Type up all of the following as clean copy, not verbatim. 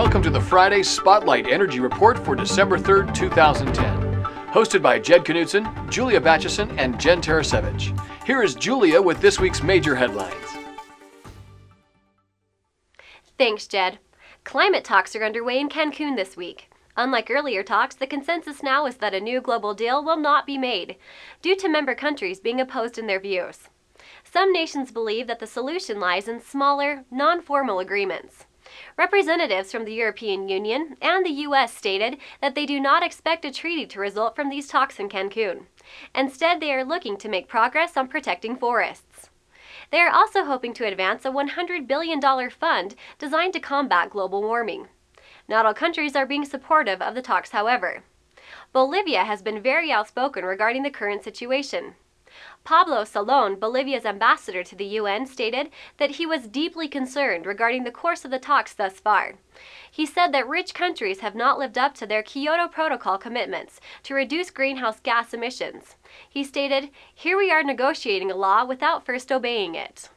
welcome to the Friday Spotlight Energy Report for December 3rd, 2010. Hosted by Jed Knudsen, Julia Batchison, and Jen Tarasevich. Here is Julia with this week's major headlines. Thanks, Jed. Climate talks are underway in Cancun this week. Unlike earlier talks, the consensus now is that a new global deal will not be made, due to member countries being opposed in their views. Some nations believe that the solution lies in smaller, non-formal agreements. Representatives from the European Union and the U.S. stated that they do not expect a treaty to result from these talks in Cancun. Instead, they are looking to make progress on protecting forests. They are also hoping to advance a $100 billion fund designed to combat global warming. Not all countries are being supportive of the talks, however. Bolivia has been very outspoken regarding the current situation. Pablo Salón, Bolivia's ambassador to the UN, stated that he was deeply concerned regarding the course of the talks thus far. He said that rich countries have not lived up to their Kyoto Protocol commitments to reduce greenhouse gas emissions. He stated, "Here we are negotiating a law without first obeying it."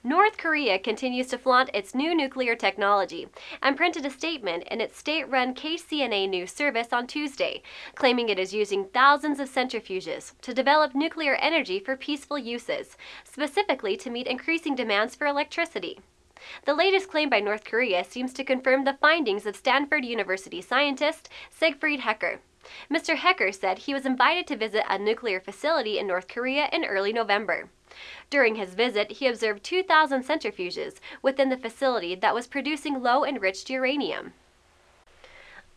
North Korea continues to flaunt its new nuclear technology and printed a statement in its state-run KCNA news service on Tuesday, claiming it is using thousands of centrifuges to develop nuclear energy for peaceful uses, specifically to meet increasing demands for electricity. The latest claim by North Korea seems to confirm the findings of Stanford University scientist Siegfried Hecker. Mr. Hecker said he was invited to visit a nuclear facility in North Korea in early November. During his visit, he observed 2,000 centrifuges within the facility that was producing low-enriched uranium.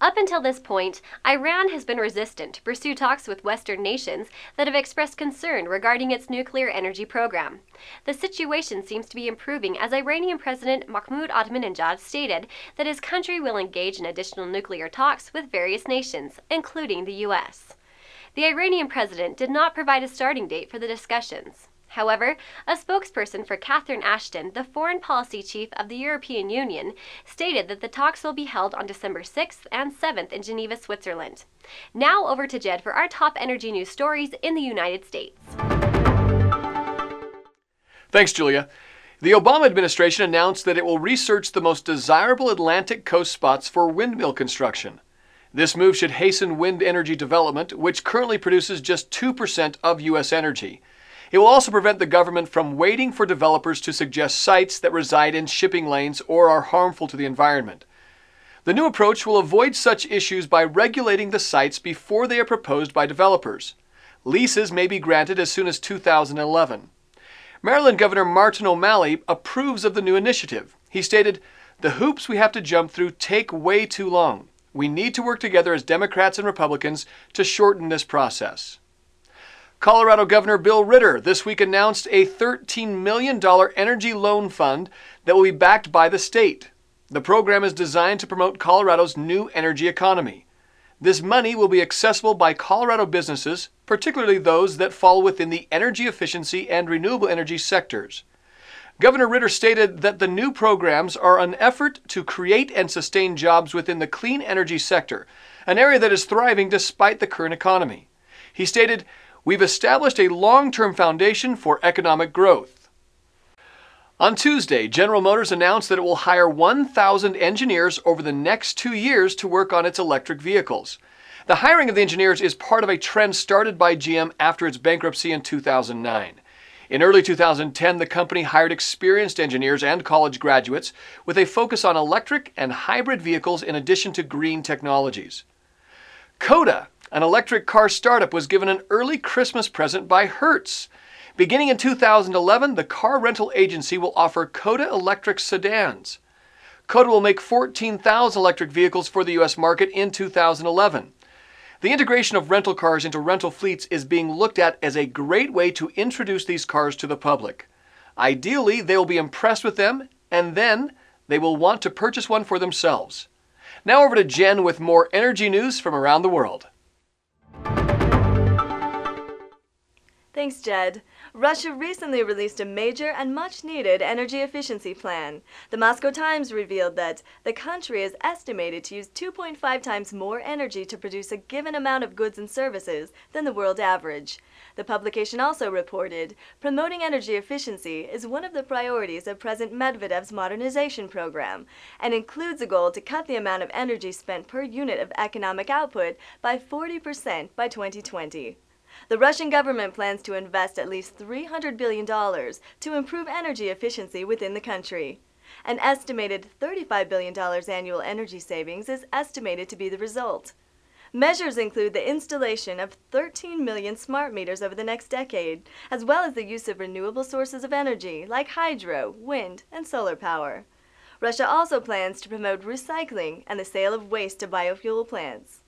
Up until this point, Iran has been resistant to pursue talks with Western nations that have expressed concern regarding its nuclear energy program. The situation seems to be improving as Iranian President Mahmoud Ahmadinejad stated that his country will engage in additional nuclear talks with various nations, including the U.S. The Iranian president did not provide a starting date for the discussions. However, a spokesperson for Catherine Ashton, the foreign policy chief of the European Union, stated that the talks will be held on December 6th and 7th in Geneva, Switzerland. Now over to Jed for our top energy news stories in the United States. Thanks, Julia. The Obama administration announced that it will research the most desirable Atlantic coast spots for windmill construction. This move should hasten wind energy development, which currently produces just 2% of U.S. energy. It will also prevent the government from waiting for developers to suggest sites that reside in shipping lanes or are harmful to the environment. The new approach will avoid such issues by regulating the sites before they are proposed by developers. Leases may be granted as soon as 2011. Maryland Governor Martin O'Malley approves of the new initiative. He stated, "The hoops we have to jump through take way too long. We need to work together as Democrats and Republicans to shorten this process." Colorado Governor Bill Ritter this week announced a $13 million energy loan fund that will be backed by the state. The program is designed to promote Colorado's new energy economy. This money will be accessible by Colorado businesses, particularly those that fall within the energy efficiency and renewable energy sectors. Governor Ritter stated that the new programs are an effort to create and sustain jobs within the clean energy sector, an area that is thriving despite the current economy. He stated, "We've established a long-term foundation for economic growth." On Tuesday, General Motors announced that it will hire 1,000 engineers over the next 2 years to work on its electric vehicles. The hiring of the engineers is part of a trend started by GM after its bankruptcy in 2009. In early 2010, the company hired experienced engineers and college graduates with a focus on electric and hybrid vehicles in addition to green technologies. Coda, an electric car startup, was given an early Christmas present by Hertz. Beginning in 2011, the car rental agency will offer Coda electric sedans. Coda will make 14,000 electric vehicles for the U.S. market in 2011. The integration of rental cars into rental fleets is being looked at as a great way to introduce these cars to the public. Ideally, they will be impressed with them, and then they will want to purchase one for themselves. Now over to Jen with more energy news from around the world. Thanks, Jed. Russia recently released a major and much-needed energy efficiency plan. The Moscow Times revealed that the country is estimated to use 2.5 times more energy to produce a given amount of goods and services than the world average. The publication also reported, promoting energy efficiency is one of the priorities of President Medvedev's modernization program and includes a goal to cut the amount of energy spent per unit of economic output by 40% by 2020. The Russian government plans to invest at least $300 billion to improve energy efficiency within the country. An estimated $35 billion annual energy savings is estimated to be the result. Measures include the installation of 13 million smart meters over the next decade, as well as the use of renewable sources of energy like hydro, wind, and solar power. Russia also plans to promote recycling and the sale of waste to biofuel plants.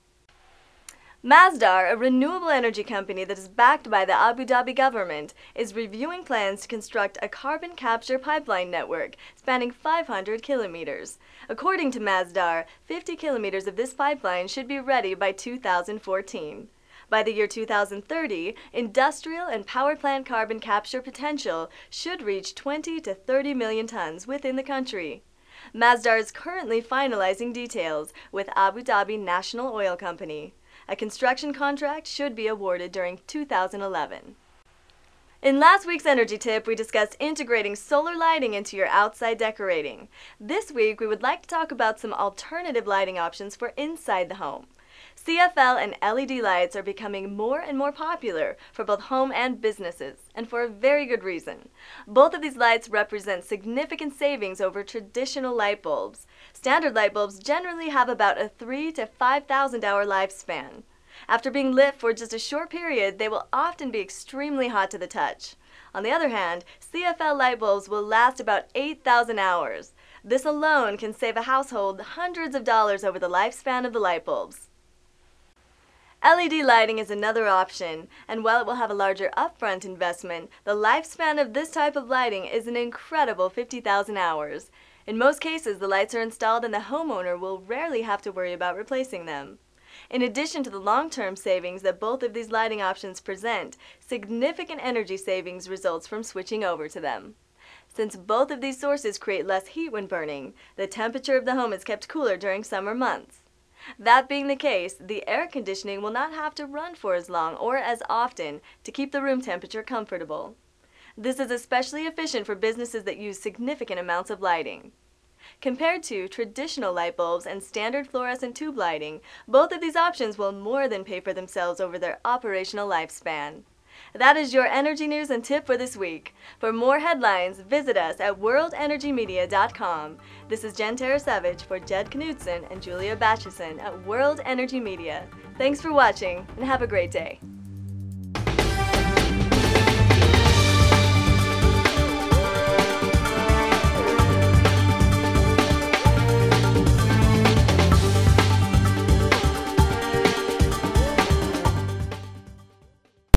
Masdar, a renewable energy company that is backed by the Abu Dhabi government, is reviewing plans to construct a carbon capture pipeline network spanning 500 kilometers. According to Masdar, 50 kilometers of this pipeline should be ready by 2014. By the year 2030, industrial and power plant carbon capture potential should reach 20 to 30 million tons within the country. Masdar is currently finalizing details with Abu Dhabi National Oil Company. A construction contract should be awarded during 2011. In last week's energy tip, we discussed integrating solar lighting into your outside decorating. This week, we would like to talk about some alternative lighting options for inside the home. CFL and LED lights are becoming more and more popular for both home and businesses, and for a very good reason. Both of these lights represent significant savings over traditional light bulbs. Standard light bulbs generally have about a 3,000 to 5,000 hour lifespan. After being lit for just a short period, they will often be extremely hot to the touch. On the other hand, CFL light bulbs will last about 8,000 hours. This alone can save a household hundreds of dollars over the lifespan of the light bulbs. LED lighting is another option, and while it will have a larger upfront investment, the lifespan of this type of lighting is an incredible 50,000 hours. In most cases, the lights are installed and the homeowner will rarely have to worry about replacing them. In addition to the long-term savings that both of these lighting options present, significant energy savings results from switching over to them. Since both of these sources create less heat when burning, the temperature of the home is kept cooler during summer months. That being the case, the air conditioning will not have to run for as long or as often to keep the room temperature comfortable. This is especially efficient for businesses that use significant amounts of lighting. Compared to traditional light bulbs and standard fluorescent tube lighting, both of these options will more than pay for themselves over their operational lifespan. That is your energy news and tip for this week. For more headlines, visit us at worldenergymedia.com. This is Jen Tarasevich for Jed Knudsen and Julia Batchison at World Energy Media. Thanks for watching and have a great day.